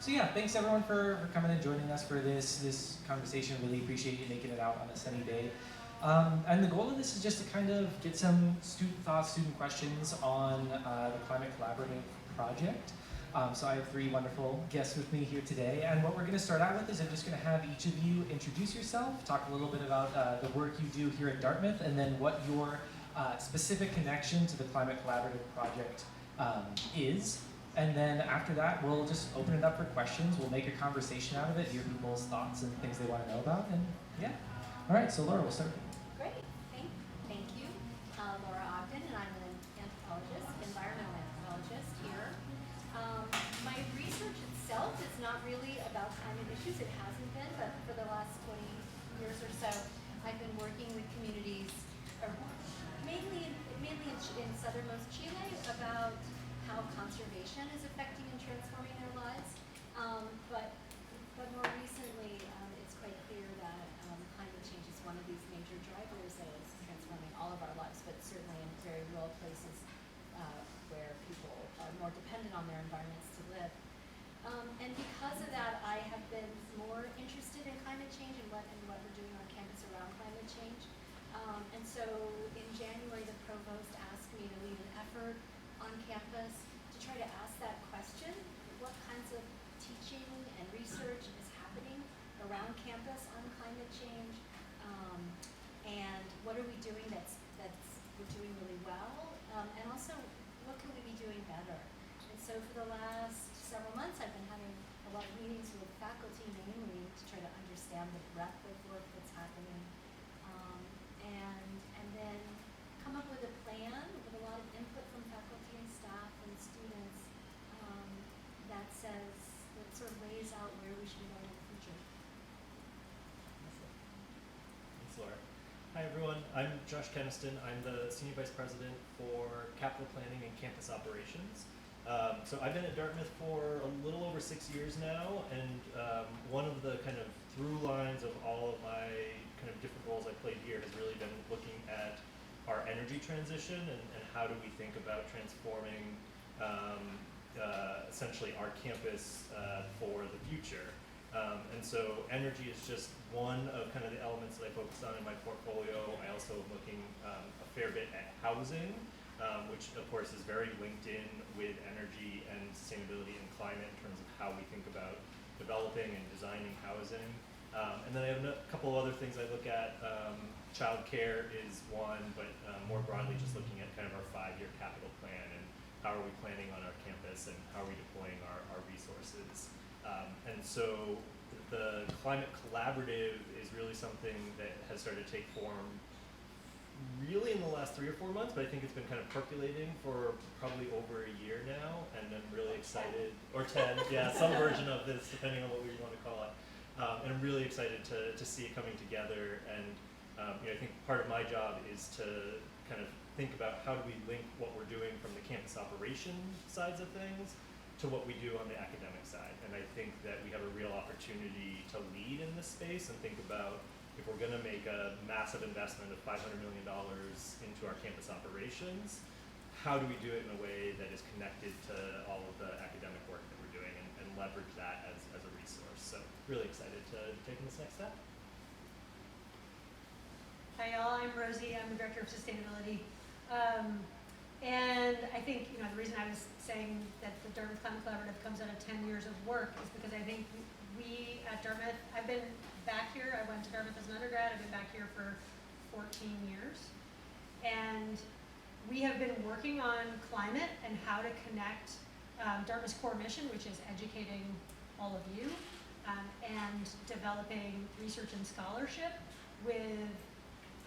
So yeah, thanks everyone for coming and joining us for this conversation. Really appreciate you making it out on a sunny day. And the goal of this is just to kind of get some student thoughts, student questions on the Climate Collaborative project. So I have three wonderful guests with me here today, and what we're going to start out with is I'm just going to have each of you introduce yourself, talk a little bit about the work you do here at Dartmouth, and then what your specific connection to the Climate Collaborative project is. And then after that, we'll just open it up for questions. We'll make a conversation out of it, hear people's thoughts and things they want to know about, and yeah. All right, so Laura, we'll start with you. Great, thank you. Laura Ogden, and I'm an anthropologist, environmental anthropologist here. My research itself is not really about climate issues. It hasn't been, but for the last 20 years or so, I've been working with communities, mainly in southernmost Chile, about how conservation is affecting and transforming their lives. But more recently, it's quite clear that climate change is one of these major drivers that is transforming all of our lives, but certainly in very rural places where people are more dependent on their environments to live. And because of that, I have been more interested in climate change and what we're doing on campus around climate change. And so in January, the provost asked me to lead an effort on campus to try to ask that question: what kinds of teaching and research is happening around campus on climate change, and what are we doing that's we're doing really well, and also what can we be doing better? And so for the last several months, I've been having a lot of meetings with faculty, mainly to try to understand the breadth of work that's happening, and then come up with a plan with a lot of input from faculty and staff and students that sort of lays out where we should be going in the future. Thanks, Laura. Hi everyone, I'm Josh Keniston. I'm the Senior Vice President for Capital Planning and Campus Operations. So I've been at Dartmouth for a little over 6 years now, and one of the kind of through lines of all of my kind of different roles I played here has really been looking at our energy transition and how do we think about transforming essentially our campus for the future. And so energy is just one of kind of the elements that I focus on in my portfolio. I also am looking a fair bit at housing, which of course is very linked in with energy and sustainability and climate in terms of how we think about developing and designing housing. And then I have a couple of other things I look at. Childcare is one, but more broadly just looking at kind of our 5-year capital plan and how are we planning on our campus and how are we deploying our resources. And so the Climate Collaborative is really something that has started to take form really in the last 3 or 4 months, but I think it's been kind of percolating for probably over a year now, and I'm really excited, or 10, yeah, some version of this, depending on what we want to call it. And I'm really excited to see it coming together, and I think part of my job is to kind of think about how do we link what we're doing from the campus operation sides of things to what we do on the academic side. And I think that we have a real opportunity to lead in this space and think about if we're going to make a massive investment of $500 million into our campus operations, how do we do it in a way that is connected to all of the academic work that we're doing and leverage that as a resource. So really excited to take this next step. Hi y'all, I'm Rosie. I'm the Director of Sustainability. And I think the reason I was saying that the Dartmouth Climate Collaborative comes out of 10 years of work is because I think we at Dartmouth, I've been back here, I went to Dartmouth as an undergrad, I've been back here for 14 years. And we have been working on climate and how to connect Dartmouth's core mission, which is educating all of you, and developing research and scholarship with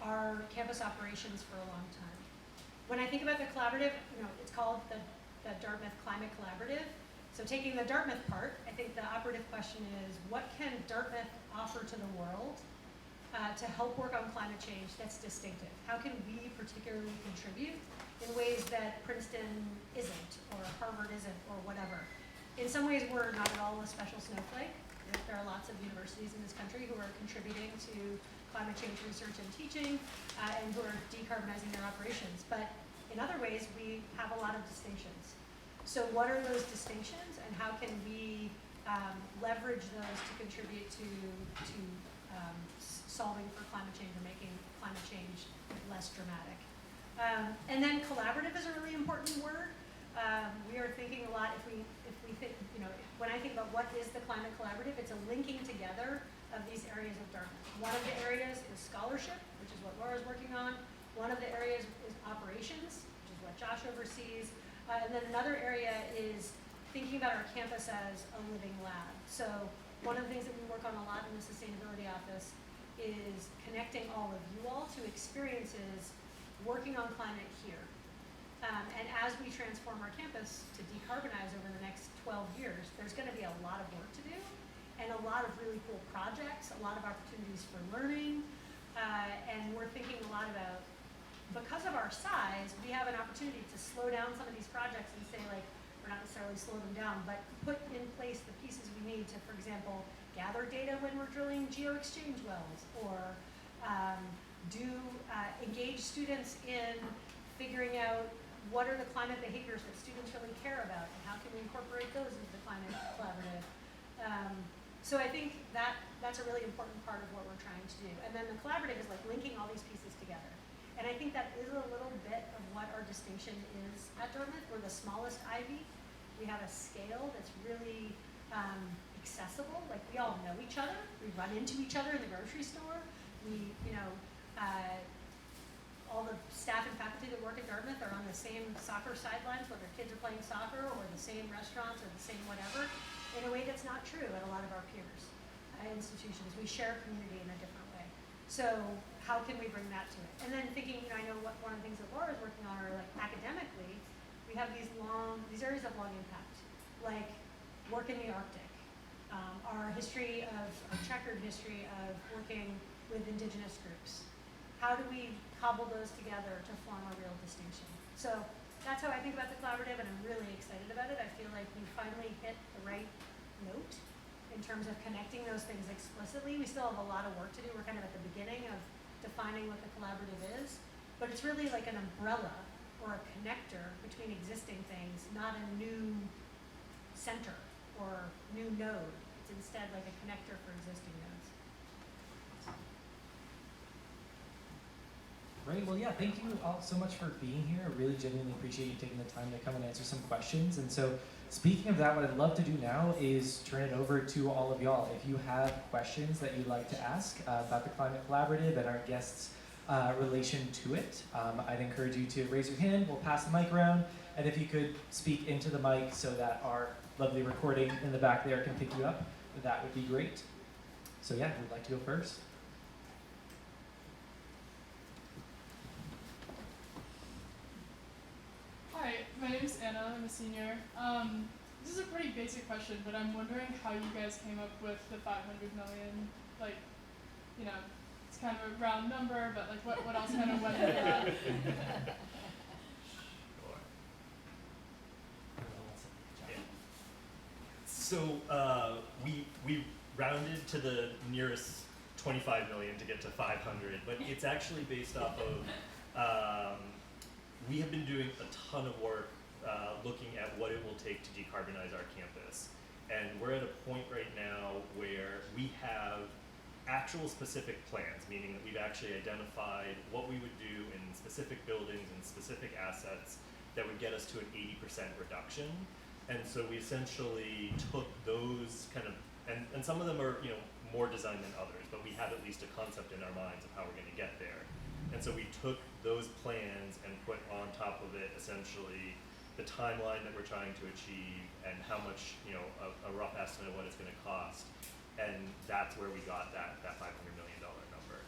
our campus operations for a long time. When I think about the collaborative, it's called the Dartmouth Climate Collaborative. So taking the Dartmouth part, I think the operative question is, what can Dartmouth offer to the world to help work on climate change that's distinctive? How can we particularly contribute in ways that Princeton isn't, or Harvard isn't, or whatever? In some ways, we're not at all a special snowflake. There are lots of universities in this country who are contributing to climate change research and teaching, and who are decarbonizing their operations. But in other ways, we have a lot of distinctions. So what are those distinctions, and how can we leverage those to contribute to solving for climate change or making climate change less dramatic. And then collaborative is a really important word. We are thinking a lot, if we think, when I think about what is the climate collaborative, it's a linking together of these areas of Dartmouth. One of the areas is scholarship, which is what Laura's working on. One of the areas is operations, which is what Josh oversees. And then another area is thinking about our campus as a living lab. So one of the things that we work on a lot in the sustainability office is connecting all of you all to experiences working on climate here. And as we transform our campus to decarbonize over the next 12 years, there's going to be a lot of work to do and a lot of really cool projects, a lot of opportunities for learning. And we're thinking a lot about, because of our size, we have an opportunity to slow down some of these projects and say, like, we're not necessarily slow them down, but put in place the pieces we need to, for example, gather data when we're drilling geo-exchange wells, or engage students in figuring out what are the climate behaviors that students really care about, and how can we incorporate those into the climate collaborative. So I think that's a really important part of what we're trying to do. And then the collaborative is like linking all these pieces together. And I think that is a little bit of what our distinction is at Dartmouth. We're the smallest Ivy. We have a scale that's really accessible. Like, we all know each other. We run into each other in the grocery store. We, all the staff and faculty that work at Dartmouth are on the same soccer sidelines, whether kids are playing soccer, or the same restaurants, or the same whatever, in a way that's not true at a lot of our peers institutions. We share community in a different way. So how can we bring that to it? And then thinking, I know one of the things that Laura's working on are, like, academically, we have these areas of long impact, like work in the Arctic, our checkered history of working with indigenous groups. How do we cobble those together to form a real distinction? So that's how I think about the collaborative, and I'm really excited about it. I feel like we finally hit the right note in terms of connecting those things explicitly. We still have a lot of work to do. We're kind of at the beginning of defining what the collaborative is, but it's really like an umbrella or a connector between existing things, not a new center or new node. It's instead like a connector for existing nodes. Great. Well, yeah, thank you all so much for being here. I really genuinely appreciate you taking the time to come and answer some questions. And so, speaking of that, what I'd love to do now is turn it over to all of y'all. If you have questions that you'd like to ask about the Climate Collaborative and our guests' relation to it, I'd encourage you to raise your hand. We'll pass the mic around. And if you could speak into the mic so that our lovely recording in the back there can pick you up, that would be great. So yeah, who'd like to go first? Hi, my name is Anna. I'm a senior. This is a pretty basic question, but I'm wondering how you guys came up with the 500 million. Like, it's kind of a round number, but like, what else kind of went into that? So we rounded to the nearest 25 million to get to 500, but it's actually based off of, we have been doing a ton of work looking at what it will take to decarbonize our campus. And we're at a point right now where we have actual specific plans, meaning that we've actually identified what we would do in specific buildings and specific assets that would get us to an 80% reduction. And so we essentially took those kind of, and some of them are more designed than others, but we have at least a concept in our minds of how we're going to get there. And so we took those plans and put on top of it essentially the timeline that we're trying to achieve and how much, a rough estimate of what it's going to cost. And that's where we got that $500 million number.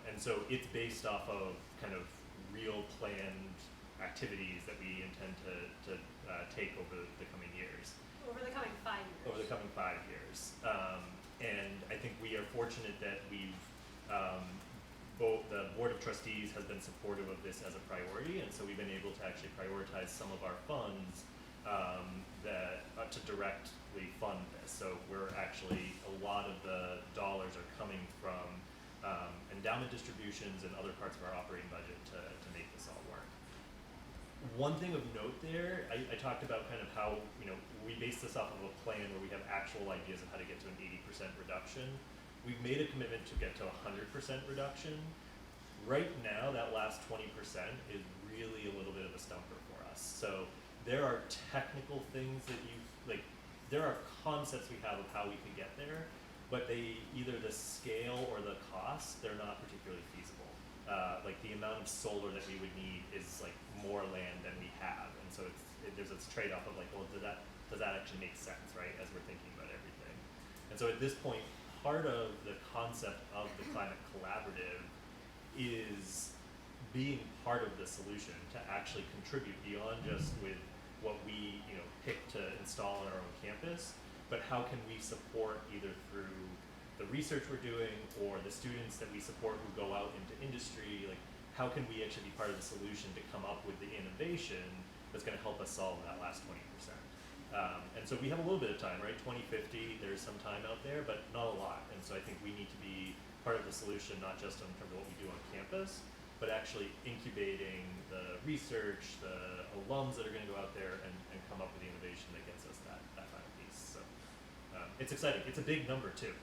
And so it's based off of kind of real planned activities that we intend to take over the coming years. Over the coming 5 years. Over the coming 5 years. And I think we are fortunate that we've, both the Board of Trustees has been supportive of this as a priority, and so we've been able to actually prioritize some of our funds to directly fund this. So we're actually, a lot of the dollars are coming from endowment distributions and other parts of our operating budget to make this all work. One thing of note there, I talked about kind of how, we base this off of a plan where we have actual ideas of how to get to an 80% reduction. We've made a commitment to get to 100% reduction. Right now, that last 20% is really a little bit of a stumper for us. So there are technical things that there are concepts we have of how we could get there, but either the scale or the cost, they're not particularly feasible. Like the amount of solar that we would need is like more land than we have, and so there's this trade-off of like, well, does that actually make sense, right? As we're thinking about everything, and so at this point, part of the concept of the climate collaborative is being part of the solution to actually contribute beyond just with what we pick to install on our own campus, but how can we support either through the research we're doing or the students that we support who go out into industry, like how can we actually be part of the solution to come up with the innovation that's going to help us solve that last 20%. And so we have a little bit of time, right? 2050, there's some time out there, but not a lot. And so I think we need to be part of the solution, not just in terms of what we do on campus, but actually incubating the research, the alums that are going to go out there and come up with the innovation that gets us that final piece. So it's exciting. It's a big number too.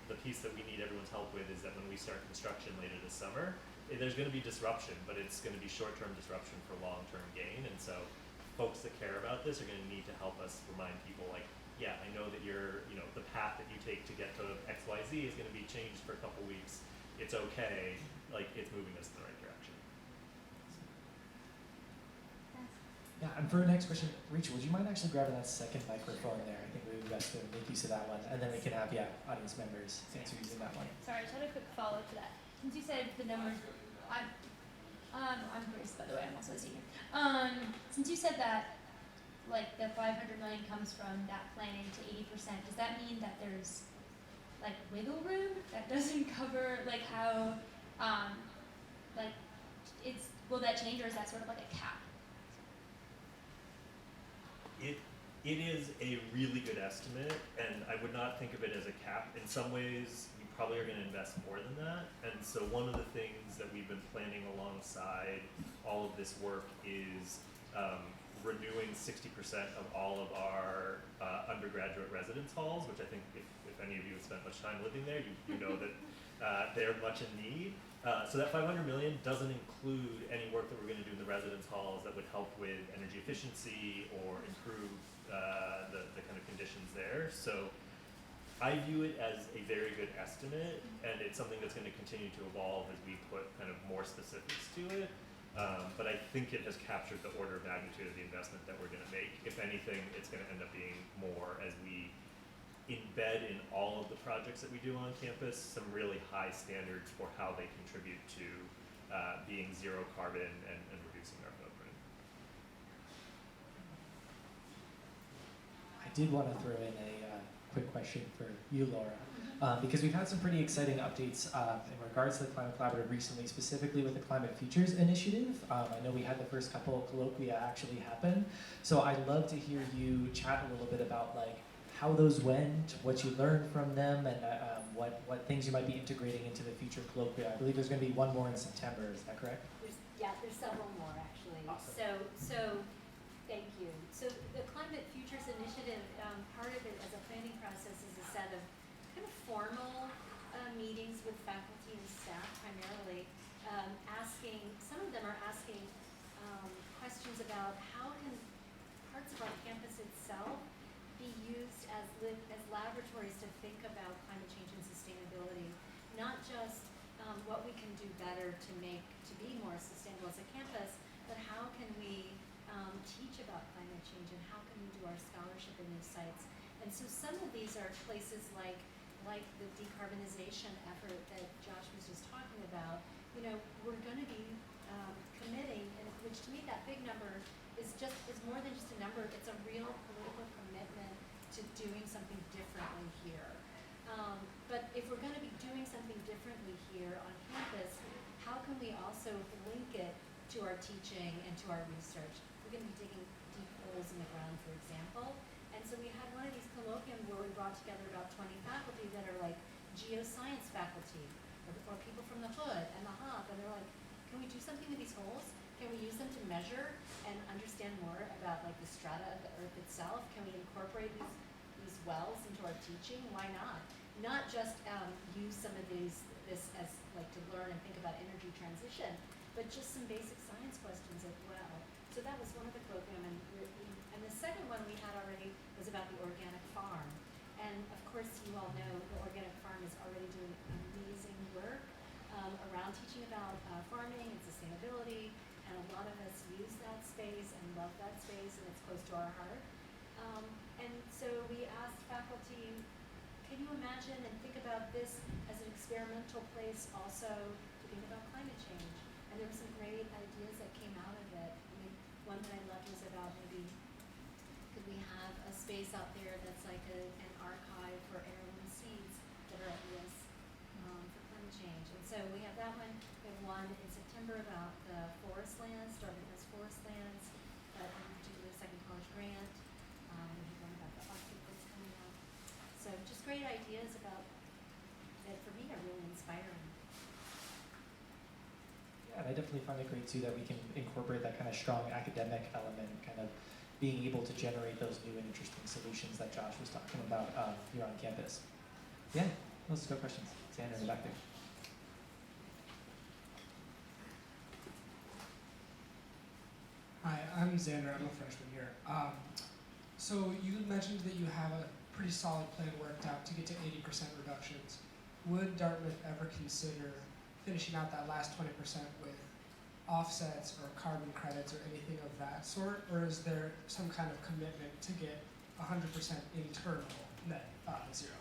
The piece that we need everyone's help with is that when we start construction later this summer, there's going to be disruption, but it's going to be short-term disruption for long-term gain. And so folks that care about this are going to need to help us remind people like, yeah, I know that the path that you take to get to XYZ is going to be changed for a couple weeks. It's okay, like it's moving us in the right direction. Yeah, and for our next question, Rachel, would you mind actually grabbing that second microphone there? I think we would be best to make use of that one, and then we can have audience members answer using that one. Sorry, I just had a quick follow-up to that. Since you said the numbers, I'm Grace, by the way. I'm also a senior. Since you said that, like the 500 million comes from that planning to 80%, does that mean that there's like wiggle room that doesn't cover like how, will that change, or is that sort of like a cap? It is a really good estimate, and I would not think of it as a cap. In some ways, you probably are going to invest more than that. And so one of the things that we've been planning alongside all of this work is renewing 60% of all of our undergraduate residence halls, which I think if any of you have spent much time living there, you know that they're much in need. So that 500 million doesn't include any work that we're going to do in the residence halls that would help with energy efficiency or improve the kind of conditions there. So I view it as a very good estimate, and it's something that's going to continue to evolve as we put kind of more specifics to it. But I think it has captured the order of magnitude of the investment that we're going to make. If anything, it's going to end up being more as we embed in all of the projects that we do on campus some really high standards for how they contribute to being zero carbon and reducing our footprint. I did want to throw in a quick question for you, Laura, because we've had some pretty exciting updates in regards to the Climate Collaborative recently, specifically with the Climate Futures Initiative. I know we had the first couple of colloquia actually happen, so I'd love to hear you chat a little bit about like how those went, what you learned from them, and what things you might be integrating into the future colloquia. I believe there's going to be one more in September. Is that correct? There's several more actually. Awesome. So thank you. So the Climate Futures Initiative, part of it as a planning process is a set of kind of formal meetings with faculty and staff primarily, some of them are asking questions about how can parts of our campus itself be used as laboratories to think about climate change and sustainability, not just what we can do better to be more sustainable as a campus, but how can we teach about climate change and how can we do our scholarship in these sites. And so some of these are places like the decarbonization effort that Josh was just talking about. We're going to be committing, and which to me that big number is more than just a number. It's a real political commitment to doing something differently here. But if we're going to be doing something differently here on campus, how can we also link it to our teaching and to our research? We're going to be digging deep holes in the ground, for example. And so we had one of these colloquiums where we brought together about 20 faculty that are like geoscience faculty, or people from the Hood and the Hub, and they're like, can can we do something with these holes? Can we use them to measure and understand more about like the strata of the earth itself? Can we incorporate these wells into our teaching? Why not? Not just use some of this as like to learn and think about energy transition, but just some basic science questions as well. So that was one of the program, and the second one we had already was about the organic farm. And of course, you all know the organic farm is already doing amazing work around teaching about farming and sustainability, and a lot of us use that space and love that space, and it's close to our heart. And so we asked faculty, can you imagine and think about this as an experimental place also to think about climate change? And there were some great ideas that came out of it. I mean, one that I loved was about maybe could we have a space out there that's like an archive for heirloom seeds that are at risk for climate change. And so we have that one. We have one in September about the forest lands, Dartmouth has forest lands, but in particular the second college grant. We have one about the Arctic that's coming up. So just great ideas about that for me are really inspiring. Yeah, and I definitely find it great too that we can incorporate that kind of strong academic element, kind of being able to generate those new and interesting solutions that Josh was talking about here on campus. Yeah, let's go questions. Xander in the back there. Hi, I'm Xander. I'm a freshman here. So you mentioned that you have a pretty solid plan worked out to get to 80% reductions. Would Dartmouth ever consider finishing out that last 20% with offsets or carbon credits or anything of that sort? Or is there some kind of commitment to get 100% internal net zero?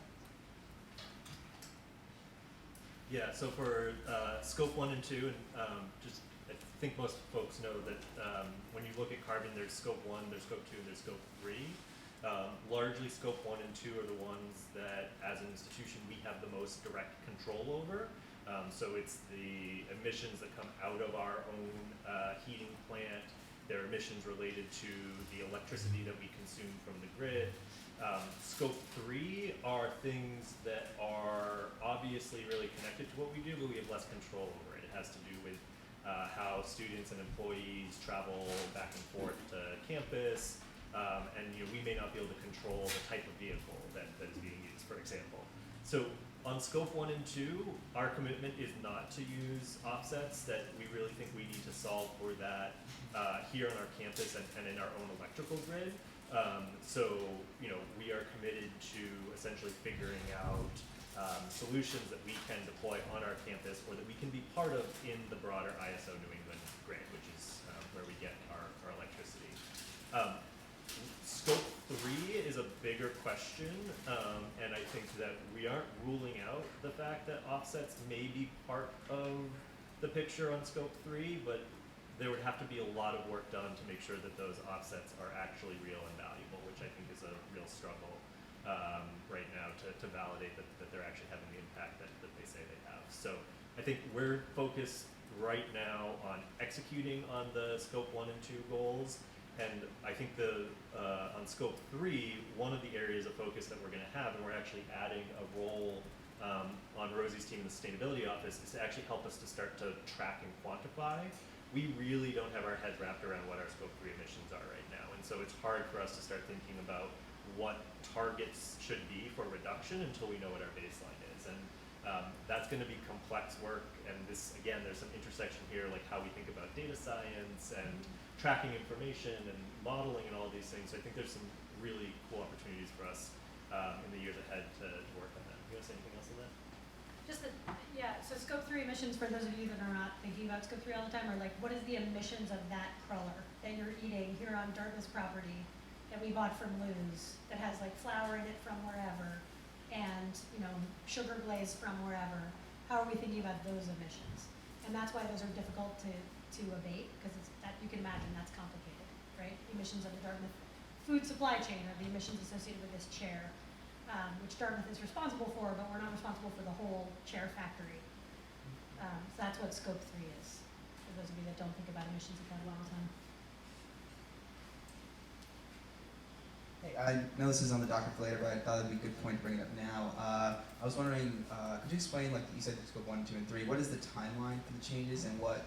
Yeah, so for scope 1 and 2, and just I think most folks know that when you look at carbon, there's scope 1, there's scope 2, and there's scope 3. Largely scope 1 and 2 are the ones that as an institution we have the most direct control over. So it's the emissions that come out of our own heating plant. There are emissions related to the electricity that we consume from the grid. Scope 3 are things that are obviously really connected to what we do, but we have less control over it. It has to do with how students and employees travel back and forth to campus, and we may not be able to control the type of vehicle that is being used, for example. So on scope 1 and 2, our commitment is not to use offsets. That we really think we need to solve for that here on our campus and in our own electrical grid. So we are committed to essentially figuring out solutions that we can deploy on our campus or that we can be part of in the broader ISO New England grid, which is where we get our electricity. Scope 3 is a bigger question, and I think that we aren't ruling out the fact that offsets may be part of the picture on scope 3, but there would have to be a lot of work done to make sure that those offsets are actually real and valuable, which I think is a real struggle right now to validate that they're actually having the impact that they say they have. So I think we're focused right now on executing on the scope 1 and 2 goals. And I think on scope 3, one of the areas of focus that we're going to have, and we're actually adding a role on Rosie's team in the sustainability office, is to actually help us to start to track and quantify. We really don't have our heads wrapped around what our scope 3 emissions are right now. And so it's hard for us to start thinking about what targets should be for reduction until we know what our baseline is. And that's going to be complex work. And this, again, there's some intersection here, like how we think about data science and tracking information and modeling and all these things. So I think there's some really cool opportunities for us in the years ahead to work on that. You want to say anything else on that? So scope 3 emissions, for those of you that are not thinking about scope 3 all the time, are like, what is the emissions of that cruller that you're eating here on Dartmouth's property that we bought from Lou's that has like flour in it from wherever and sugar glaze from wherever? How are we thinking about those emissions? And that's why those are difficult to abate, because you can imagine that's complicated, right? The emissions of the Dartmouth food supply chain or the emissions associated with this chair, which Dartmouth is responsible for, but we're not responsible for the whole chair factory. So that's what scope 3 is, for those of you that don't think about emissions at that level time. Hey, I know this is on the docket for later, but I thought it'd be a good point to bring it up now. I was wondering, could you explain, like you said, scope 1, 2, and 3. What is the timeline for the changes, and what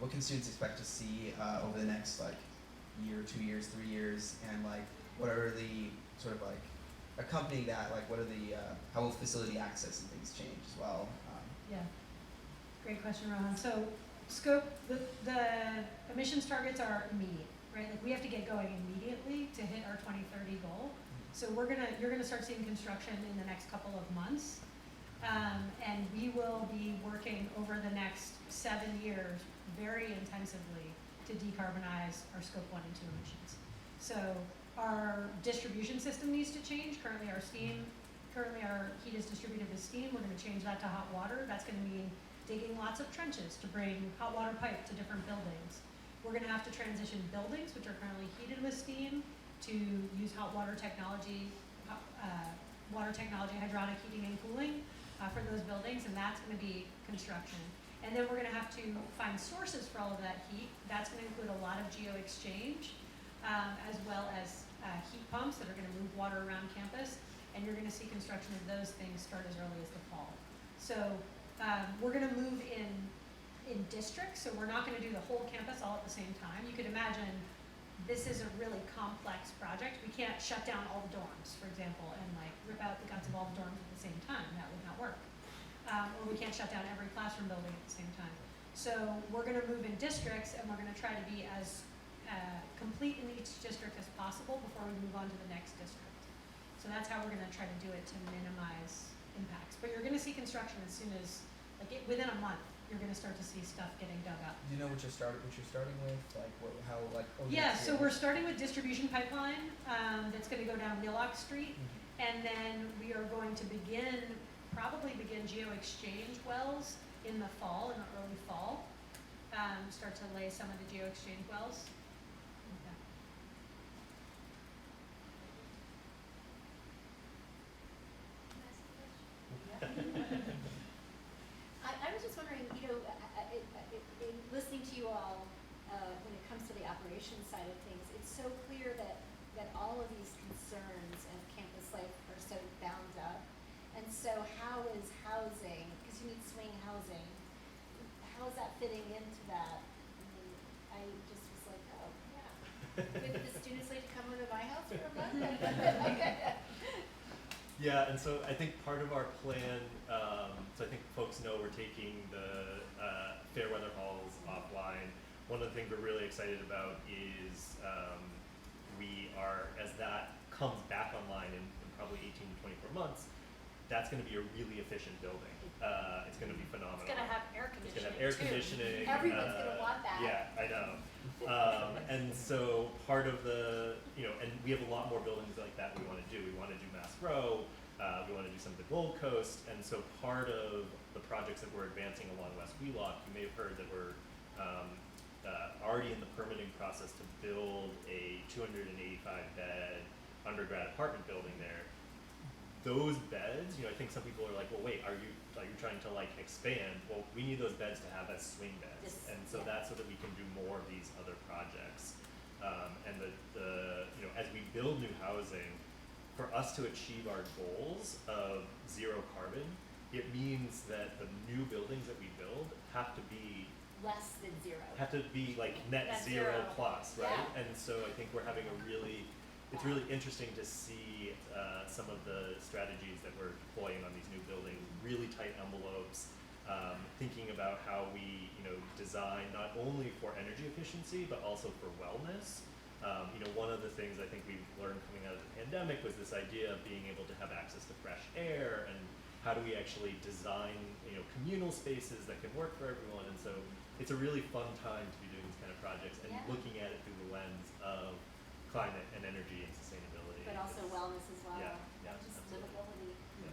can students expect to see over the next year, 2 years, 3 years, and what are the sort of accompanying that? What are the how will facility access and things change as well? Yeah, great question, Rohan. So scope, the emissions targets are immediate, right? Like we have to get going immediately to hit our 2030 goal. So you're gonna start seeing construction in the next couple of months. And we will be working over the next 7 years very intensively to decarbonize our scope 1 and 2 emissions. So our distribution system needs to change. Currently our heat is distributed as steam. We're gonna change that to hot water. That's gonna mean digging lots of trenches to bring hot water pipe to different buildings. We're gonna have to transition buildings, which are currently heated with steam, to use hot water technology, hydronic heating and cooling for those buildings, and that's gonna be construction. And then we're gonna have to find sources for all of that heat. That's gonna include a lot of geo-exchange, as well as heat pumps that are gonna move water around campus, and you're gonna see construction of those things start as early as the fall. So we're gonna move in districts, so we're not gonna do the whole campus all at the same time. You could imagine this is a really complex project. We can't shut down all the dorms, for example, and rip out the guts of all the dorms at the same time. That would not work. Or we can't shut down every classroom building at the same time. So we're gonna move in districts, and we're gonna try to be as complete in each district as possible before we move on to the next district. So that's how we're gonna try to do it to minimize impacts. But you're gonna see construction as soon as, within a month, you're gonna start to see stuff getting dug up. Do you know what you're starting with? Yeah, so we're starting with distribution pipeline that's gonna go down Millock Street, and then we are going to probably begin geo-exchange wells in the fall, in the early fall. Start to lay some of the geo-exchange wells. I was just wondering, listening to you all, when it comes to the operations side of things, it's so clear that all of these concerns of campus life are so bound up. And so how is housing, because you need swing housing, how is that fitting into that? I just was like, oh, yeah. Maybe the students like to come over to my house for a month? Yeah, and so I think part of our plan, so I think folks know we're taking the Fairweather Halls offline. One of the things we're really excited about is we are, as that comes back online in probably 18 to 24 months, that's going to be a really efficient building. It's going to be phenomenal. It's going to have air conditioning. It's going to have air conditioning. Everyone's going to want that. Yeah, I know. And so part of the, and we have a lot more buildings like that we want to do. We want to do Mass Row. We want to do some of the Gold Coast. And so part of the projects that we're advancing along West Wheelock, you may have heard that we're already in the permitting process to build a 285-bed undergrad apartment building there. Those beds, I think some people are like, well, wait, are you trying to expand? Well, we need those beds to have as swing beds, and so that's so that we can do more of these other projects. And as we build new housing, for us to achieve our goals of zero carbon, it means that the new buildings that we build have to be less than zero. Have to be net zero plus, right? Yeah. And so I think we're having it's really interesting to see some of the strategies that we're deploying on these new buildings, really tight envelopes, thinking about how we design not only for energy efficiency but also for wellness. One of the things I think we've learned coming out of the pandemic was this idea of being able to have access to fresh air, and how do we actually design communal spaces that can work for everyone. And so it's a really fun time to be doing these kind of projects and looking at it through the lens of climate and energy and sustainability. But also wellness as well. Yeah, just absolutely. livability. Yeah.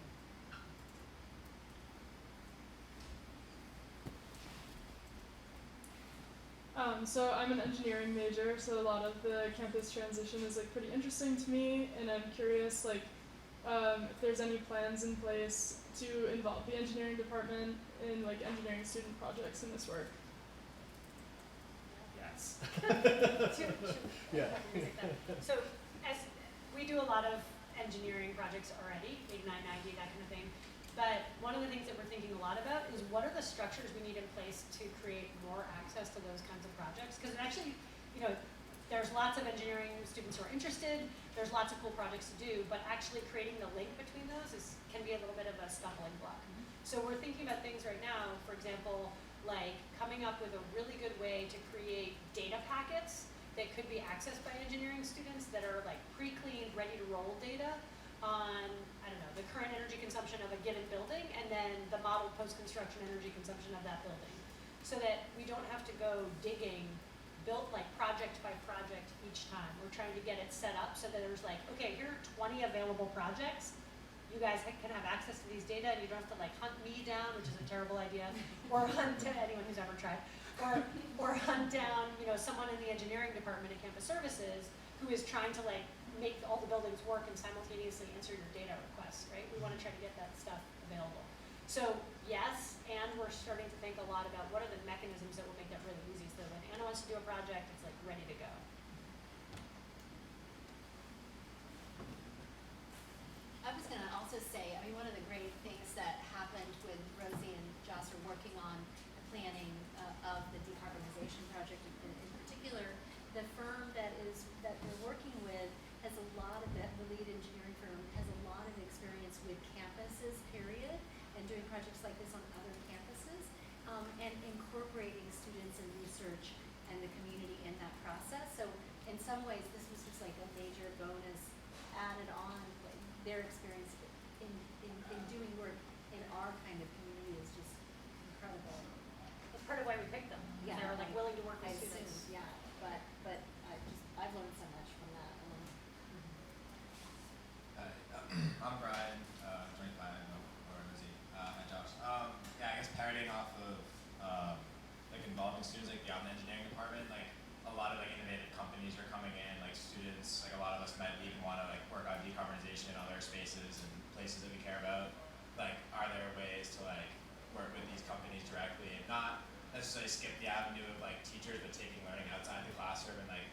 So I'm an engineering major, so a lot of the campus transition is pretty interesting to me, and I'm curious if there's any plans in place to involve the engineering department in engineering student projects in this work. Yes. Yeah. So as we do a lot of engineering projects already, 8990, that kind of thing. But one of the things that we're thinking a lot about is what are the structures we need in place to create more access to those kinds of projects? Because actually, you know, there's lots of engineering students who are interested, there's lots of cool projects to do, but actually creating the link between those can be a little bit of a stumbling block. So we're thinking about things right now, for example, like coming up with a really good way to create data packets that could be accessed by engineering students that are like pre-cleaned, ready to roll data on, I don't know, the current energy consumption of a given building and then the model post-construction energy consumption of that building. So that we don't have to go digging, built like project by project each time. We're trying to get it set up so that there's like, okay, here are 20 available projects. You guys can have access to these data and you don't have to like hunt me down, which is a terrible idea, or hunt anyone who's ever tried, or hunt down, you know, someone in the engineering department at Campus Services who is trying to like make all the buildings work and simultaneously answer your data requests, right? We want to try to get that stuff available. So yes, and we're starting to think a lot about what are the mechanisms that will make that really easy so that when Anna wants to do a project, it's like ready to go. I was going to also say, I mean, one of the great things that happened with Rosie and Joss are working on the planning of the decarbonization project in particular, the firm that they're working with has a lot of, the lead engineering firm has a lot of experience with campuses, period, and doing projects like this on other campuses, and incorporating students and research and the community in that process. So in some ways, this was just like a major bonus added on. Like their experience in doing work in our kind of community is just incredible. That's part of why we picked them. Yeah, They were like willing to work I with assume, students. yeah, but I've learned so much from that. Hi, I'm Brian, 25, or Lizzie, and Josh. Yeah, I guess parodying off of like involving students like beyond the engineering department, like a lot of like innovative companies are coming in, like students, like a lot of us might even want to like work on decarbonization in other spaces and places that we care about. Like, are there ways to like work with these companies directly and not necessarily skip the avenue of like teachers, but taking learning outside the classroom and like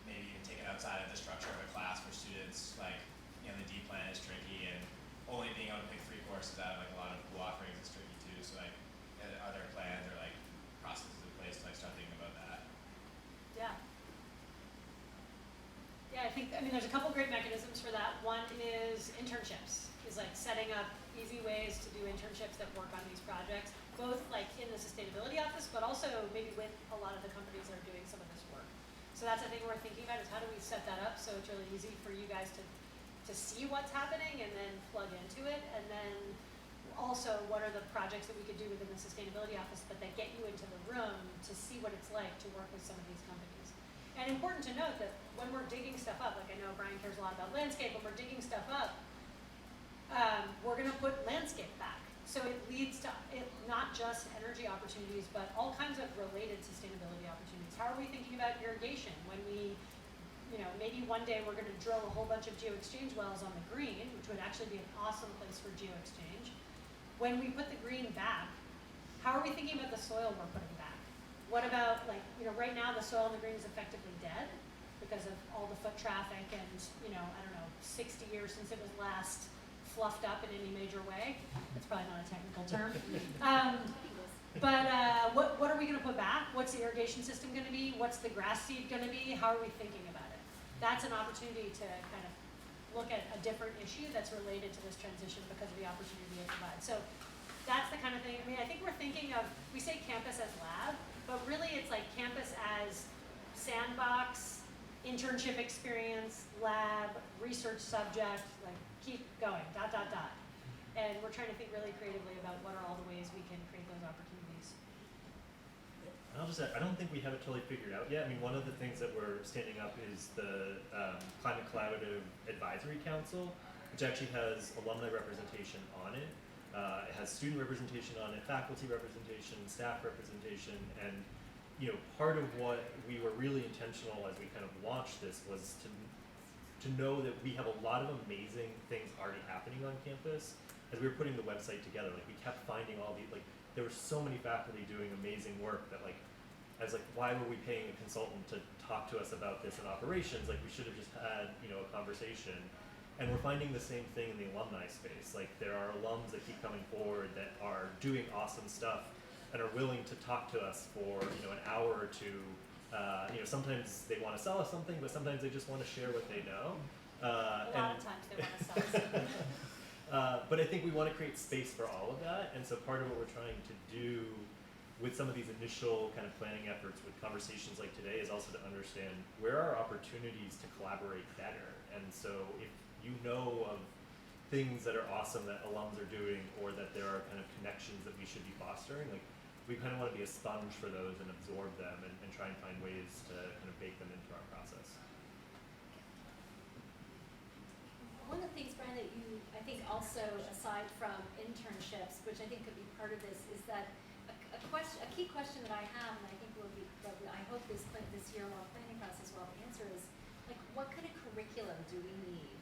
maybe even take it outside of the structure of a class for students, like, you know, the D plan is tricky and only being able to pick 3 courses out of like a lot of cool offerings is tricky too. So like, are there plans or like processes in place to like start thinking about that? Yeah. Yeah, I mean, there's a couple great mechanisms for that. One is internships, is like setting up easy ways to do internships that work on these projects, both like in the sustainability office, but also maybe with a lot of the companies that are doing some of this work. So that's a thing we're thinking about, is how do we set that up so it's really easy for you guys to see what's happening and then plug into it, and then also what are the projects that we could do within the sustainability office but that get you into the room to see what it's like to work with some of these companies. And important to note that when we're digging stuff up, like I know Brian cares a lot about landscape, when we're digging stuff up, we're going to put landscape back. So it leads to not just energy opportunities, but all kinds of related sustainability opportunities. How are we thinking about irrigation when we, you know, maybe one day we're going to drill a whole bunch of geo-exchange wells on the green, which would actually be an awesome place for geo-exchange. When we put the green back, how are we thinking about the soil we're putting back? What about, like, you know, right now the soil on the green is effectively dead because of all the foot traffic and, you know, I don't know, 60 years since it was last fluffed up in any major way. That's probably not a technical term. What are we going to put back? What's the irrigation system going to be? What's the grass seed going to be? How are we thinking about it? That's an opportunity to kind of look at a different issue that's related to this transition because of the opportunity it provides. So that's the kind of thing. I mean, I think we're thinking of, we say campus as lab, but really it's like campus as sandbox, internship experience, lab, research subject, like keep going, ... And we're trying to think really creatively about what are all the ways we can create those opportunities. And I'll just add, I don't think we have it totally figured out yet. I mean, one of the things that we're standing up is the Climate Collaborative Advisory Council, which actually has alumni representation on it. It has student representation on it, faculty representation, staff representation, and you know, part of what we were really intentional as we kind of launched this was to know that we have a lot of amazing things already happening on campus. As we were putting the website together, like we kept finding all these, like there were so many faculty doing amazing work that like I was like, why were we paying a consultant to talk to us about this in operations? Like, we should have just had, you know, a conversation. And we're finding the same thing in the alumni space. Like, there are alums that keep coming forward that are doing awesome stuff and are willing to talk to us for, you know, an hour or two. You know, sometimes they want to sell us something, but sometimes they just want to share what they know. A lot of times they want to sell something. But I think we want to create space for all of that, and so part of what we're trying to do with some of these initial kind of planning efforts with conversations like today is also to understand where are opportunities to collaborate better. And so if you know of things that are awesome that alums are doing, or that there are kind of connections that we should be fostering, like, we kind of want to be a sponge for those and absorb them and try and find ways to kind of bake them into our process. One of the things, Brian, that you, I think also, aside from internships, which I think could be part of this, is that a key question that I have, and I think will be, that I hope this year-long planning process will answer is, like, what kind of curriculum do we need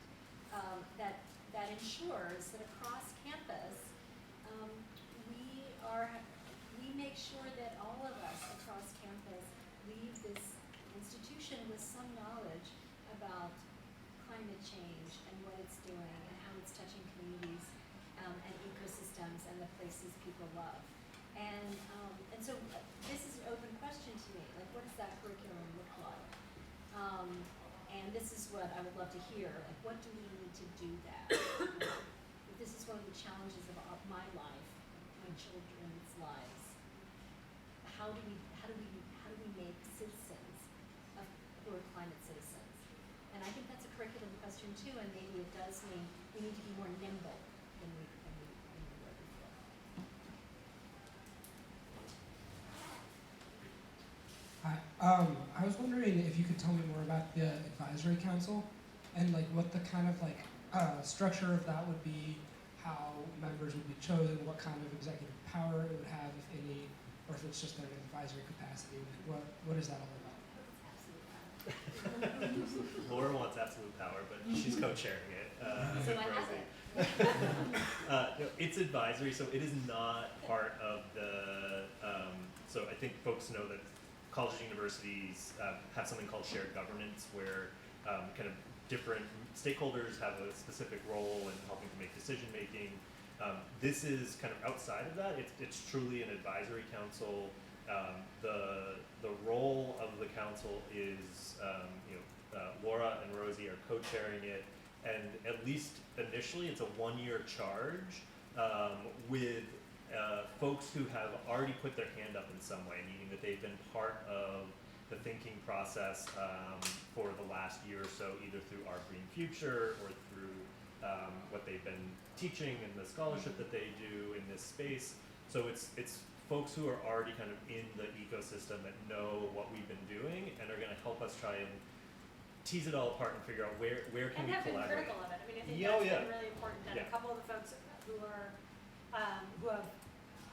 that ensures that across campus we make sure that all of us across campus leave this institution with some knowledge about climate change and what it's doing and how it's touching communities and ecosystems and the places people love. And so this is an open question to me. Like, what does that curriculum look like? And this is what I would love to hear. Like, what do we need to do that? This is one of the challenges of my life, my children's lives. How do we make citizens who are climate citizens? And I think that's a curriculum question too, and maybe it does mean we need to be more nimble than we were before. Hi. I was wondering if you could tell me more about the advisory council and like what the kind of like structure of that would be, how members would be chosen, what kind of executive power it would have, if any, or if it's just an advisory capacity. Like what is that all about? Laura wants absolute power, but she's co-chairing it. So with I have Rosie. it. No, it's advisory, so it is not part of the. So I think folks know that colleges and universities have something called shared governance, where kind of different stakeholders have a specific role in helping to make decision making. This is kind of outside of that. It's truly an advisory council. The role of the council is, Laura and Rosie are co-chairing it, and at least initially it's a 1-year charge with folks who have already put their hand up in some way, meaning that they've been part of the thinking process for the last year or so, either through Our Green Future or through what they've been teaching and the scholarship that they do in this space. So it's folks who are already kind of in the ecosystem that know what we've been doing and are going to help us try and tease it all apart and figure out where can And we have been collaborate. critical of it. I mean, I think Yeah, that's been really important that Yeah. a couple of the folks who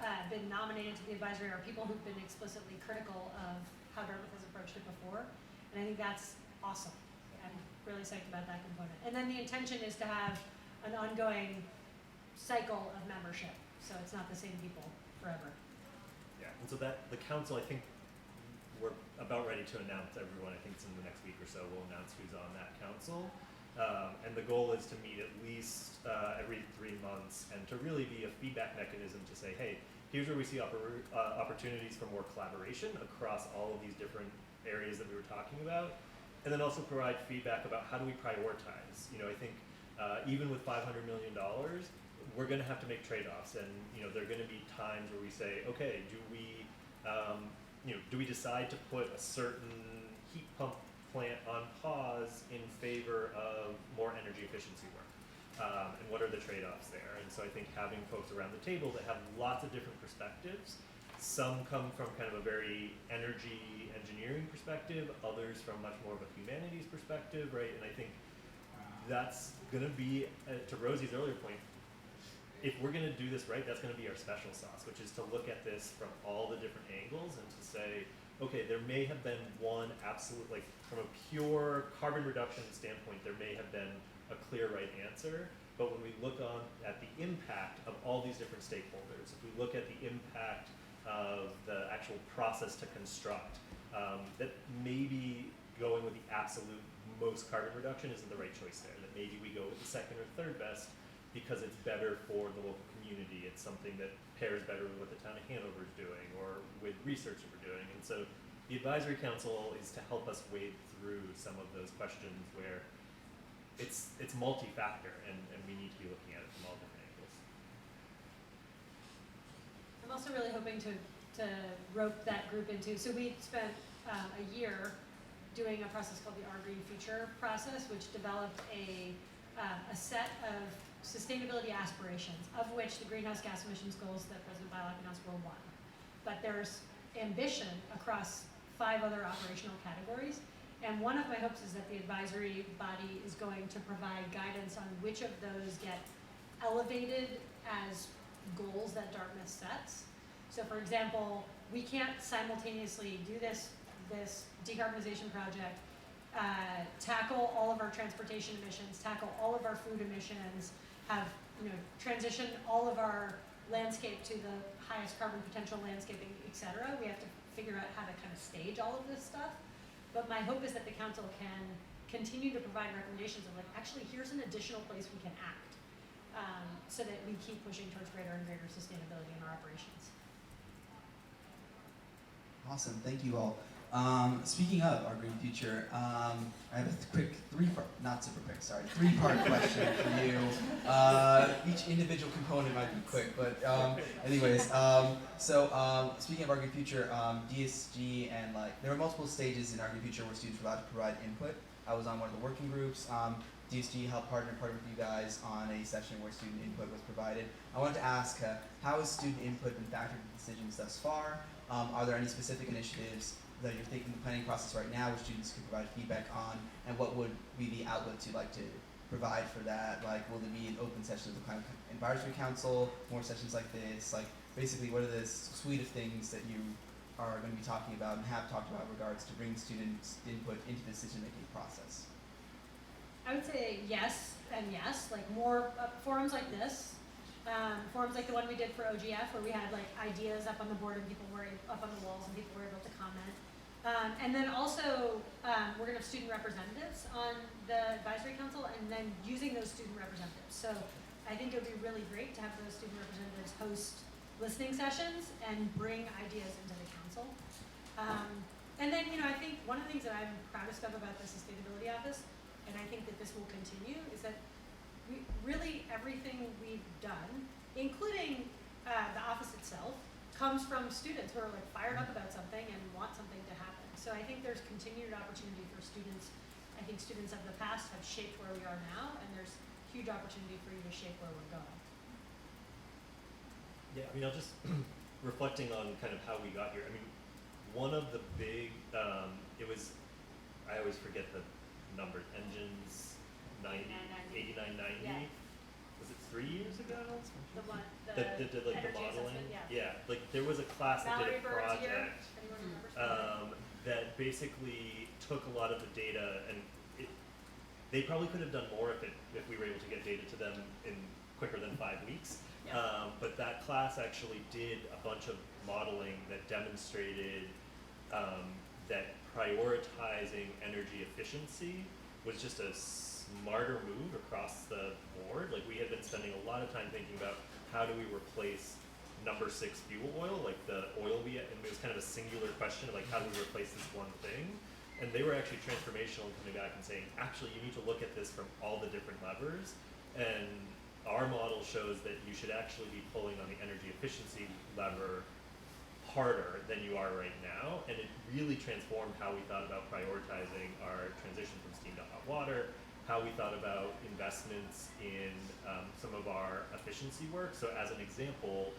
have been nominated to the advisory are people who've been explicitly critical of how Dartmouth has approached it before. And I think that's awesome. I'm really psyched about that component. And then the intention is to have an ongoing cycle of membership. So it's not the same people forever. Yeah, and so that the council, I think we're about ready to announce everyone. I think it's in the next week or so. We'll announce who's on that council, and the goal is to meet at least every 3 months and to really be a feedback mechanism to say, hey, here's where we see opportunities for more collaboration across all of these different areas that we were talking about, and then also provide feedback about how do we prioritize. You know, I think even with $500 million, we're going to have to make trade-offs, and there are going to be times where we say, okay, do we decide to put a certain heat pump plant on pause in favor of more energy efficiency work, and what are the trade-offs there? And so I think having folks around the table that have lots of different perspectives. Some come from kind of a very energy engineering perspective, others from much more of a humanities perspective, right? And I think that's going to be, to Rosie's earlier point, if we're going to do this right, that's going to be our special sauce, which is to look at this from all the different angles and to say, okay, there may have been one absolute, like from a pure carbon reduction standpoint, there may have been a clear right answer. But when we look at the impact of all these different stakeholders, if we look at the impact of the actual process to construct, that maybe going with the absolute most carbon reduction isn't the right choice there, that maybe we go with the second or third best because it's better for the local community. It's something that pairs better with what the town of Hanover is doing or with research that we're doing. And so the advisory council is to help us wade through some of those questions where it's multi-factor and we need to be looking at it from all different angles. I'm also really hoping to rope that group into, so we spent a year doing a process called the Our Green Future process, which developed a set of sustainability aspirations, of which the greenhouse gas emissions goals that President Bilock announced were one. But there's ambition across 5 other operational categories. And one of my hopes is that the advisory body is going to provide guidance on which of those get elevated as goals that Dartmouth sets. So for example, we can't simultaneously do this decarbonization project, tackle all of our transportation emissions, tackle all of our food emissions, have transition all of our landscape to the highest carbon potential landscaping, etc. We have to figure out how to kind of stage all of this stuff. But my hope is that the council can continue to provide recommendations of like, actually, here's an additional place we can act, so that we keep pushing towards greater and greater sustainability in our operations. Awesome, thank you all. Speaking of Our Green Future, I have a quick three-part question for you. Each individual component might be quick, but anyways, so speaking of Our Green Future, DSG and there were multiple stages in Our Green Future where students were allowed to provide input. I was on one of the working groups. DSG helped partner with you guys on a session where student input was provided. I wanted to ask, how has student input been factored into decisions thus far? Are there any specific initiatives that you're thinking the planning process right now where students can provide feedback on, and what would be the outlet you'd like to provide for that? Like, will there be an open session of the Climate Advisory Council, more sessions like this? Like, basically, what are the suite of things that you are going to be talking about and have talked about in regards to bringing students' input into the decision-making process? I would say yes and yes, like more forums like this, forums like the one we did for OGF where we had like ideas up on the board and people were up on the walls and people were able to comment. And then also, we're going to have student representatives on the advisory council and then using those student representatives. So I think it would be really great to have those student representatives host listening sessions and bring ideas into the council. And then, I think one of the things that I'm proudest of about the Sustainability Office, and I think that this will continue, is that everything we've done, including the office itself, comes from students who are like fired up about something and want something to happen. So I think there's continued opportunity for students. I think students of the past have shaped where we are now, and there's huge opportunity for you to shape where we're going. Yeah, I mean, I'll just reflecting on kind of how we got here. I mean, one of the big, I always forget the number, engines 8990. Yeah. Was it 3 years ago? The one, That did like the energy modeling? assessment, yeah. Like there was a class that Mallory did a Bird's here. project Anyone remembers? that basically took a lot of the data and they probably could have done more if we were able to get data to them in quicker than 5 weeks. Yeah. But that class actually did a bunch of modeling that demonstrated that prioritizing energy efficiency was just a smarter move across the board. Like we had been spending a lot of time thinking about how do we replace number 6 fuel oil, like the oil and it was kind of a singular question of like how do we replace this one thing? And they were actually transformational in coming back and saying, actually you need to look at this from all the different levers, and our model shows that you should actually be pulling on the energy efficiency lever harder than you are right now, and it really transformed how we thought about prioritizing our transition from steam to hot water, how we thought about investments in some of our efficiency work. So as an example,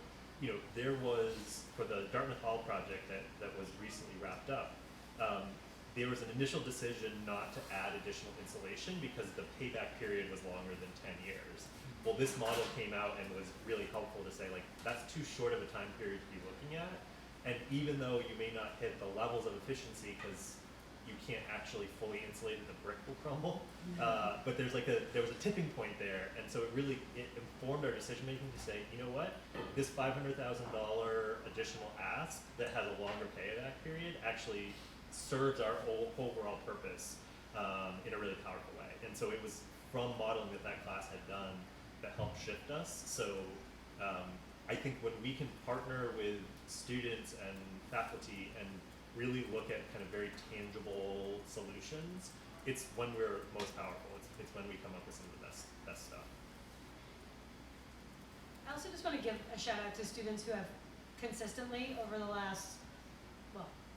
there was, for the Dartmouth Hall project that was recently wrapped up, there was an initial decision not to add additional insulation because the payback period was longer than 10 years. Well, this model came out and was really helpful to say, like, that's too short of a time period to be looking at. And even though you may not hit the levels of efficiency because you can't actually fully insulate it, the brick will crumble. But there was a tipping point there, and so it informed our decision making to say, you know what, this $500,000 additional ask that has a longer payback period actually serves our overall purpose in a really powerful way. And so it was from modeling that class had done that helped shift us. So I think when we can partner with students and faculty and really look at kind of very tangible solutions, it's when we're most powerful. It's when we come up with some of the best stuff. I also just want to give a shout out to students who have consistently over the last,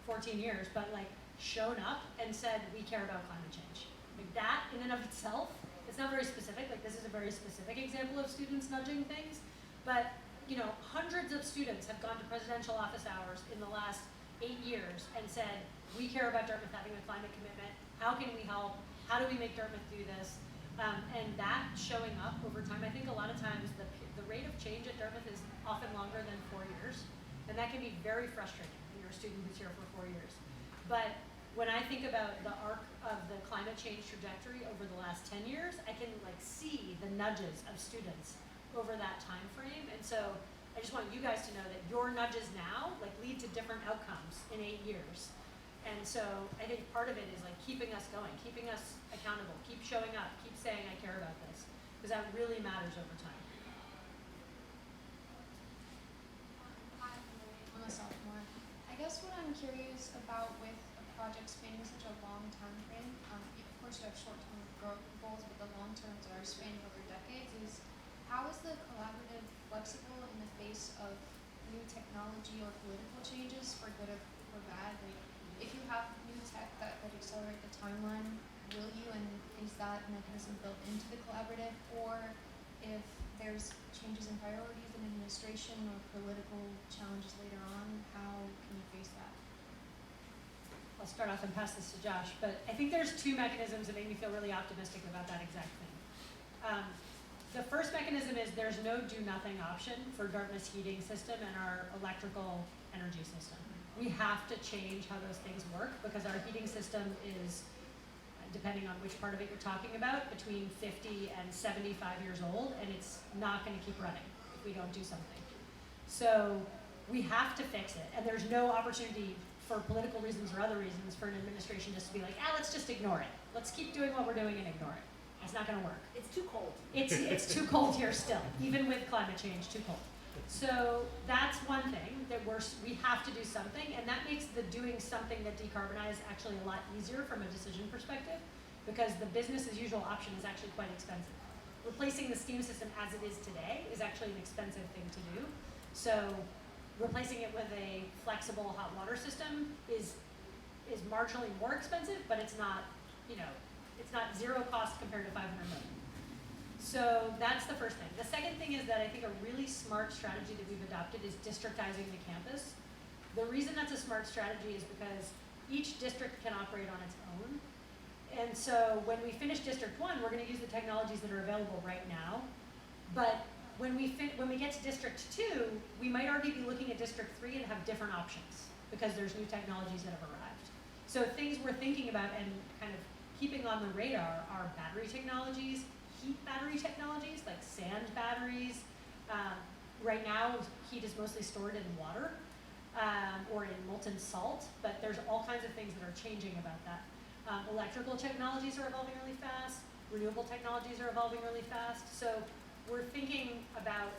14 years, but like shown up and said, we care about climate change. Like that in and of itself, it's not very specific, like this is a very specific example of students nudging things, but hundreds of students have gone to presidential office hours in the last 8 years and said, we care about Dartmouth having a climate commitment, how can we help, how do we make Dartmouth do this? And that showing up over time, I think a lot of times the rate of change at Dartmouth is often longer than 4 years, and that can be very frustrating when you're a student who's here for 4 years. But when I think about the arc of the climate change trajectory over the last 10 years, I can like see the nudges of students over that time frame. And so I just want you guys to know that your nudges now like lead to different outcomes in 8 years. And so I think part of it is like keeping us going, keeping us accountable, keep showing up, keep saying I care about this, because that really matters over time. I'm a sophomore. I guess what I'm curious about with a project spanning such a long time frame, of course you have short-term goals, but the long terms are spanning over decades, is how is the collaborative flexible in the face of new technology or political changes, for good or for bad? Like, if you have new tech that accelerate the timeline, will you, and is that mechanism built into the collaborative? Or if there's changes in priorities in administration or political challenges later on, how can you face that? I'll start off and pass this to Josh, but I think there's two mechanisms that make me feel really optimistic about that exact thing. The first mechanism is there's no do-nothing option for Dartmouth's heating system and our electrical energy system. We have to change how those things work because our heating system is, depending on which part of it you're talking about, between 50 and 75 years old, and it's not going to keep running if we don't do something. So we have to fix it, and there's no opportunity for political reasons or other reasons for an administration just to be like, let's just ignore it. Let's keep doing what we're doing and ignore it. It's not going to work. It's too cold. It's too cold here still, even with climate change, too cold. So that's one thing that we have to do something, and that makes the doing something that decarbonize actually a lot easier from a decision perspective, because the business as usual option is actually quite expensive. Replacing the steam system as it is today is actually an expensive thing to do. So replacing it with a flexible hot water system is marginally more expensive, but it's not, it's not zero cost compared to 500 million. So that's the first thing. The second thing is that I think a really smart strategy that we've adopted is districtizing the campus. The reason that's a smart strategy is because each district can operate on its own. And so when we finish District 1, we're going to use the technologies that are available right now. But when we get to District 2, we might already be looking at District 3 and have different options because there's new technologies that have arrived. So things we're thinking about and kind of keeping on the radar are battery technologies, heat battery technologies like sand batteries. Right now, heat is mostly stored in water or in molten salt, but there's all kinds of things that are changing about that. Electrical technologies are evolving really fast. Renewable technologies are evolving really fast. So we're thinking about,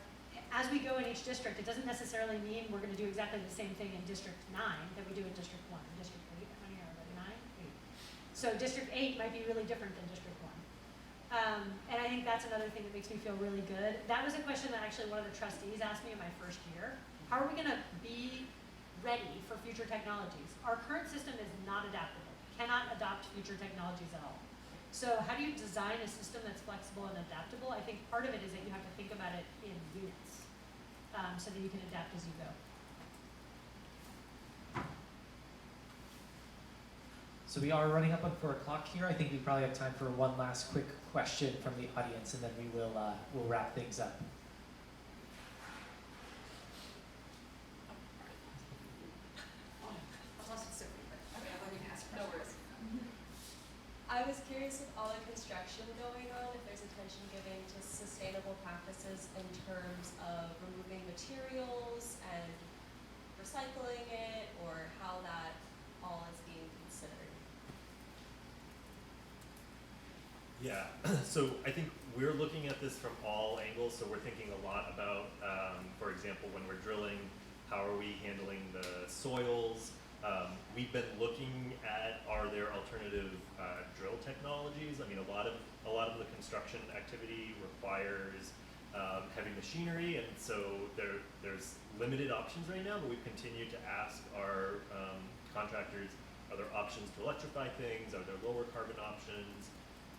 as we go in each district, it doesn't necessarily mean we're going to do exactly the same thing in District 9 that we do in District 1. District 8, how many are there? 9? 8. So District 8 might be really different than District 1. And I think that's another thing that makes me feel really good. That was a question that actually one of the trustees asked me in my first year. How are we going to be ready for future technologies? Our current system is not adaptable, cannot adopt future technologies at all. So how do you design a system that's flexible and adaptable? I think part of it is that you have to think about it in units so that you can adapt as you go. So we are running up on 4 o'clock here. I think we probably have time for one last quick question from the audience, and then we will we'll wrap things up. curious with all the construction going on, if there's attention given to sustainable practices in terms of removing materials and recycling it, or how that all is being considered. Yeah, so I think we're looking at this from all angles. So we're thinking a lot about, for example, when we're drilling, how are we handling the soils? We've been looking at, are there alternative drill technologies? I mean, a lot of the construction activity requires heavy machinery, and so there's limited options right now. But we've continued to ask our contractors, are there options to electrify things? Are there lower carbon options?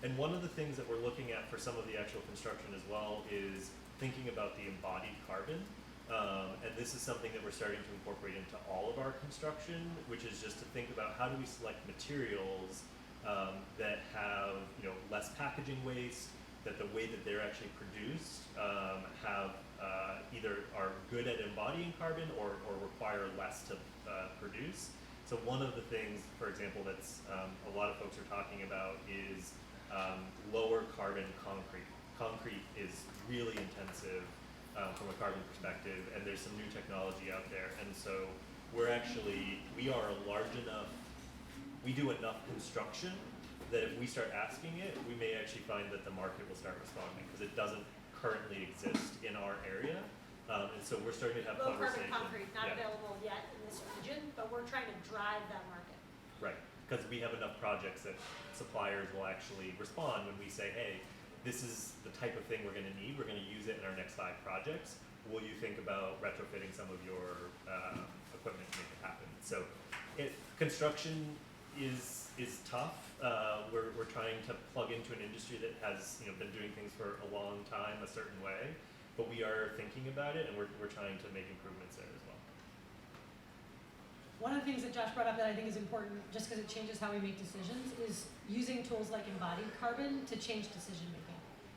And one of the things that we're looking at for some of the actual construction as well is thinking about the embodied carbon. And this is something that we're starting to incorporate into all of our construction, which is just to think about how do we select materials that have less packaging waste, that the way that they're actually produced have either are good at embodying carbon or require less to produce. So one of the things, for example, that's a lot of folks are talking about is lower carbon concrete. Concrete is really intensive from a carbon perspective, and there's some new technology out there. And so we are large enough, we do enough construction that if we start asking it, we may actually find that the market will start responding, because it doesn't currently exist in our area. And so we're starting to have Low conversations. carbon concrete, not available yet in this region, but we're trying to drive that market. Right, because we have enough projects that suppliers will actually respond when we say, hey, this is the type of thing we're going to need. We're going to use it in our next 5 projects. Will you think about retrofitting some of your equipment to make it happen? So, construction is tough. We're trying to plug into an industry that has been doing things for a long time a certain way, but we are thinking about it, and we're trying to make improvements there as well. One of the things that Josh brought up that I think is important, just because it changes how we make decisions, is using tools like embodied carbon to change decision making.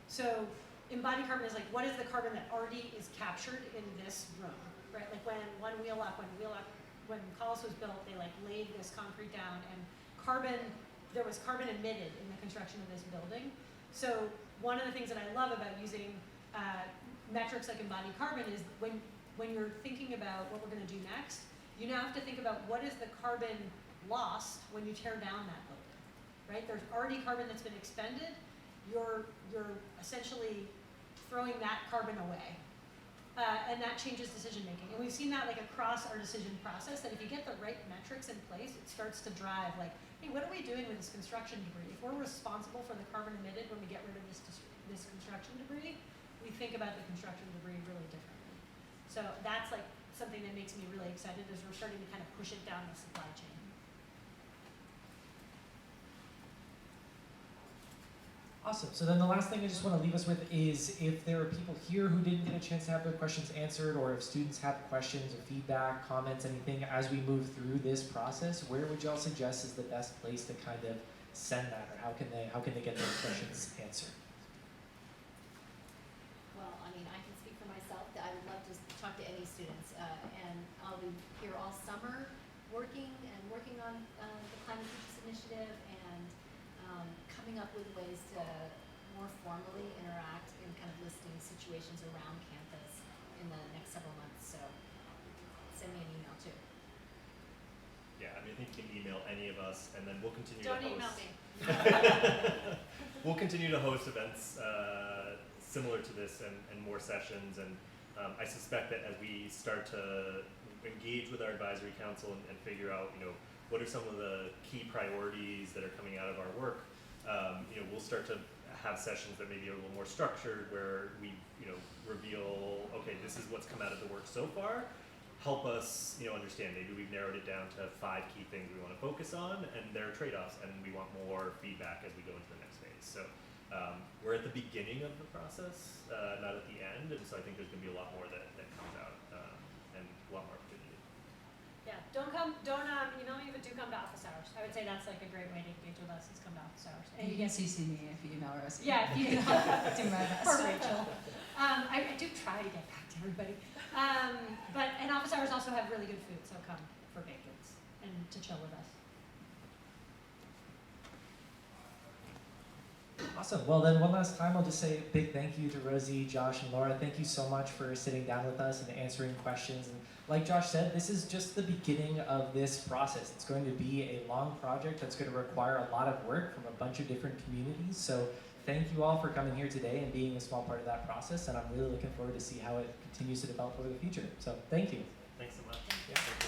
So embodied carbon is like, what is the carbon that already is captured in this room, right? Like when Collis was built, they laid this concrete down, and there was carbon emitted in the construction of this building. So one of the things that I love about using metrics like embodied carbon is when you're thinking about what we're going to do next, you now have to think about what is the carbon lost when you tear down that building, right? There's already carbon that's been expended. You're essentially throwing that carbon away, and that changes decision making. And we've seen that across our decision process, that if you get the right metrics in place, it starts to drive hey, what are we doing with this construction debris? If we're responsible for the carbon emitted when we get rid of this construction debris, we think about the construction debris really differently. So that's something that makes me really excited, is we're starting to kind of push it down the supply chain. Awesome. So then the last thing I just want to leave us with is, if there are people here who didn't get a chance to have their questions answered, or if students have questions or feedback, comments, anything as we move through this process, where would y'all suggest is the best place to kind of send that, or how can they get those questions answered? Well, I mean, I can speak for myself that I would love to talk to any students, and I'll be here all summer working on the Climate Futures Initiative, and coming up with ways to more formally interact in kind of listing situations around campus in the next several months. So send me an email too. Yeah, I mean, I think you can email any of us, and then we'll continue Don't to host. email me. We'll continue to host events similar to this, and more sessions. And I suspect that as we start to engage with our advisory council and figure out, what are some of the key priorities that are coming out of our work, we'll start to have sessions that may be a little more structured, where we, reveal, okay, this is what's come out of the work so far. Help us, understand. Maybe we've narrowed it down to 5 key things we want to focus on, and there are trade-offs, and we want more feedback as we go into the next phase. So we're at the beginning of the process, not at the end, and so I think there's going to be a lot more that comes out, and a lot more opportunity. Yeah, don't email me, but do come to office hours. I would say that's a great way to engage with us, is come to office hours. And you can CC me if you email Rosie. Yeah, if you do my best. Or Rachel. I do try to get back to everybody. And office hours also have really good food, so come for bacons and to chill with us. Awesome. Well, then one last time, I'll just say a big thank you to Rosie, Josh, and Laura. Thank you so much for sitting down with us and answering questions. And like Josh said, this is just the beginning of this process. It's going to be a long project that's going to require a lot of work from a bunch of different communities. So thank you all for coming here today and being a small part of that process. And I'm really looking forward to see how it continues to develop over the future. So thank you. Thanks so much. Yeah.